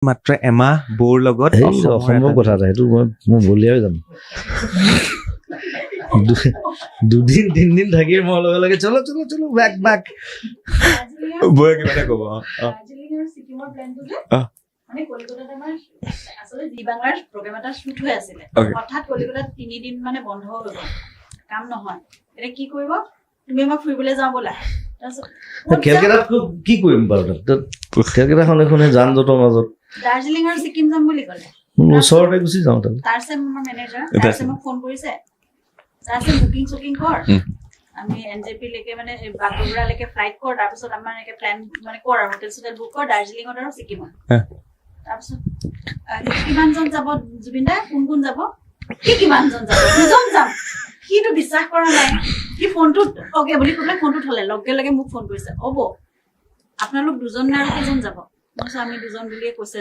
মাত্ৰ এমাহ বৌৰ লগত অসম্ভৱ কথা এটা সেইটো মই বলিয়াই যাম দুদিন তিনদিন থাকি মই লগে লগে চলো চলো চলো বেক বেক বৌয়ে কিবা এটা ক'ব দাৰ্জিলিঙৰ ছিকিমৰ প্লেনটো যে মানে কলিকতাত আমাৰ আচলতে জি বাংলাৰ প্ৰগ্ৰাম এটা শ্বুট হৈ আছিলে হঠাৎ কলিকতাত 3 দিন মানে বন্ধ হৈ গ'ল কাম নহয় এতিয়া কি কৰিব তুমি আমাক ফুৰিবলৈ যাওঁ বলা কেলকাতাত কি কৰিম বাৰু কেলকাতাখন এখন যান জঁটৰ মাজত দাৰ্জিলিং আৰু ছিকিম যাম বুলি ক'লে ওচৰতে গুচি যাওঁ তাত তাৰছে আমাৰ মেনেজাৰ তাৰছে মোক ফোন কৰিছে তাৰছে বুকিং চুকিং কৰ আমি এনজেপি লৈকে মানে বাগডোগৰালৈকে ফ্লাইট কৰ তাৰপিছত আমাৰ একে প্লেন মানে কৰ আৰু হোটেল চোটেল বুক কৰ দাৰ্জিলিঙত আৰু ছিকিমত তাৰপিছত কিমানজন যাব জুবিন দা কোন যাব কিমানজন যাব দুজন যাম সিটো বিশ্বাস কৰা নাই সি ফোনটো অকে বুলি ক'লে ফোনটো থলে লগে লগে মোক ফোন কৰিছে হ'ব আপোনালোক দুজন নে আৰু কেইজন যাব আমি দুজন বুলিয়ে কৈছে